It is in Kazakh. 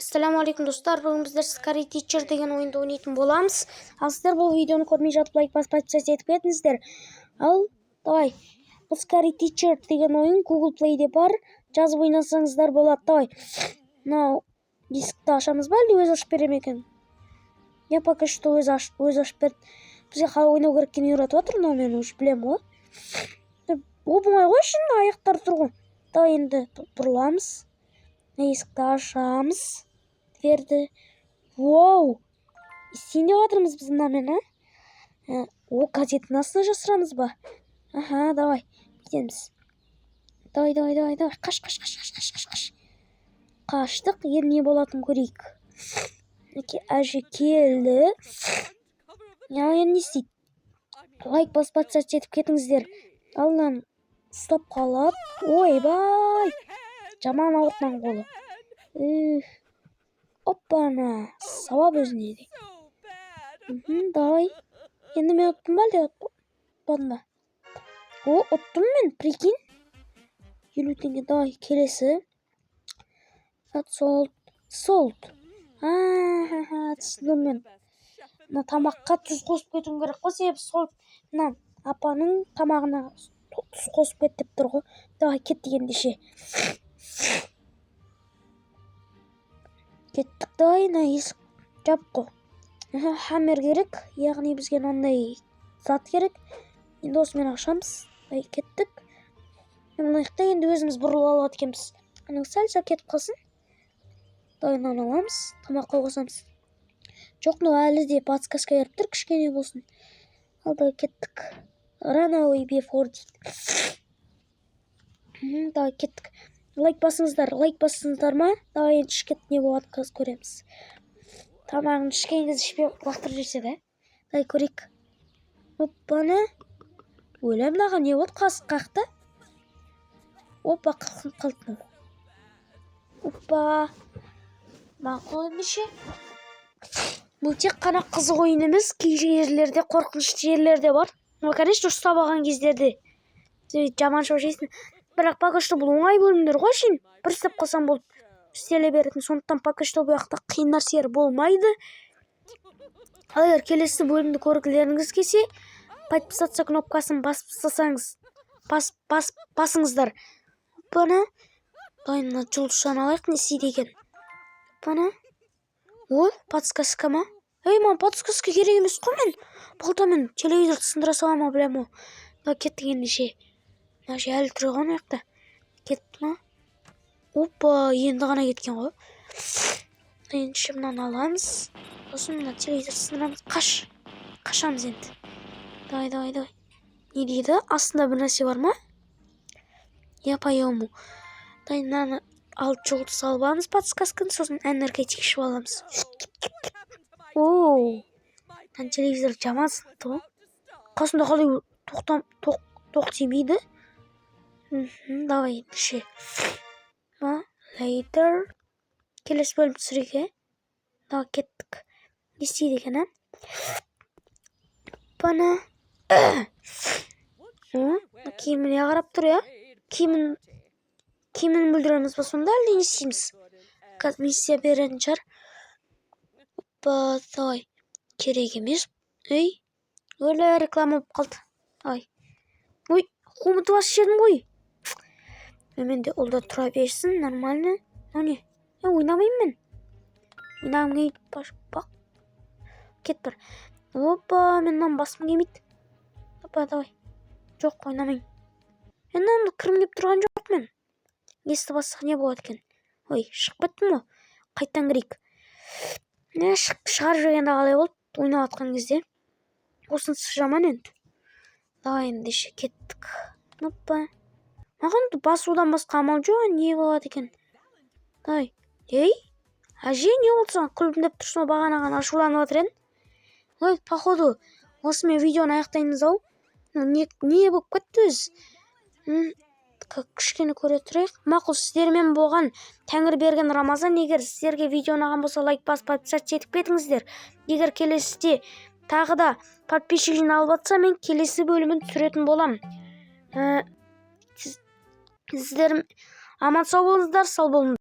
Ассаламу алейкум достар, бүгін біздер Scary Teacher деген ойынды ойнайтын боламыз. Ал сіздер бұл видеоны көрмей жатып лайк басып подписаться етіп кетіңіздер. Ал давай, бұл Scary Teacher деген ойын Google Play'де бар, жазып ойнасаңыздар болады. Давай, мынау дискті ашамыз ба, әлде өзі ашып бере ме екен? Я пока что өзі ашып берді. Бізге қалай ойнау керек екенін үйретіп жатыр, но мен уже білемін ғой. Оп-оңай ғой, шын аяқтар тұр ғой. Давай енді бұрыламыз. Есікті ашамыз. Дверді. Вау! Сен деп жатырмыз біз мынамен, а? О, газеттің астына жасырамыз ба? Аха, давай. Кетеміз. Давай. Қаш. Қаштық. Енді не болатынын көрейік. Әже келді. Енді не істейді? Лайк басып подписаться етіп кетіңіздер. Алдан стоп қалап. Ойбай! Жаман ауыртқан қолы. Оппана, сауап өзіне де. Давай. Енді мен ұттым ба, әлде ұтпадым ба? О, ұттым мен, прикинь. 50 теңге, давай, келесі. Солт. Түсіндім мен. Тамаққа тұз қосып кетуім керек қой, себебі солт. Апаның тамағына тұз қосып кет деп тұр ғой. Давай, кет дегенде ше. Кеттік, давай, есік жап қой. Хаммер керек, яғни бізге мынандай зат керек. Енді осымен ашамыз. Кеттік. Мынаяқта енді өзіміз бұрылып алады екенбіз. Сәл кетіп қалсын. Давай, мынаны аламыз, тамаққа қосамыз. Жоқ, әлі де подсказка беріп тұр, кішкене болсын. Алдай кеттік. Runaway before дейді. Давай, кеттік. Лайк басыңыздар ма? Давай, енді ішкет не болады, қыз көреміз. Тамағын ішкен кез ішпей лақтырып жесе де. Давай, көрейік. Оппаны. Өлем дағы не болды, қасық қақты. Оппа, қылқынып қалды. Оппа. Мақұл ендеше. Бұл тек қана қызық ойын емес, кей жерлерде, қорқынышты жерлерде бар. Конечно, ұстап алған кездерде жаман шошайсың. Бірақ пока что бұл оңай бөлімдер ғой шын. Бір істеп қалсам болып істеле беретін. Сондықтан пока что бұл жақта қиын нәрселер болмайды. Егер келесі бөлімді көргілеріңіз келсе, подписаться кнопкасын басыңыздар. Бана. Дайына жұлдызшаны алайық, не істейді екен. Бана. Ой, подсказка ма? Маған подсказка керек емес қой мен. Балтамен телевизорды сындыра салама білем ол. Кеттік ендеше. Мәже әлі тұрған өйіқті. Кетті ма? Опа, енді ғана кеткен ғой. Ендеше мұнан аламыз. Сосын мұна телевизорды сындырамыз. Қашамыз енді. Давай. Не дейді? Астында бір нәрсе бар ма? Я поему. Мынаны алып жұлдыз салбамыз подсказканы, сосын энергетик ішіп аламыз. Оу. Телевизор жаман сынды ғой. Қасында қалай тоқ тимейді. Давай, ше. Later. Келесі бөлім түсіреге. Давай, кеттік. Не істейді екен, а? Бана. Киіміне қарап тұр, я? Киімін бүлдіреміз ба сонда, әлде не істейміз? Миссия беретін шығар. Давай. Керек емес. Өлі реклама болып қалды. Давай. Ой, қомыты басы жердің ғой. Мен де олда тұра берсін, нормально. Не? Ойнамайым мен. Ойнағым келмейді. Бақ. Кет бір. Опа, меннен басым келмейді. Опа, давай. Жоқ, ойнамайым. Меннен кірім кеп тұрған жоқ мен. Есті басық не болады екен? Ой, шығып кеттім ғой. Қайттан кірейік. Шығар жүргенде қалай болды? Ойнап атқан кезде. Осынсы жаман енді. Давай ендеше кеттік. Опа. Маған басудан басқа амал жоқ, не болады екен? Давай. Әже, не болды саған? Күлімдеп тұрсың, бағанаған ашуланып отыр ең? Ой, походу, осымен видеоны аяқтаймыз ау. Не болып кетті өз? Кішкені көре тұрайық. Мақұл, сіздермен болған Тәңір берген Рамазан. Егер сіздерге видео ұнаған болса, лайк басып подписаться етіп кетіңіздер. Егер келесіде тағы да подписчик жиналып жатса, мен келесі бөлімін түсіретін боламын. Сіздер аман сау болыңыздар, сау болыңыздар.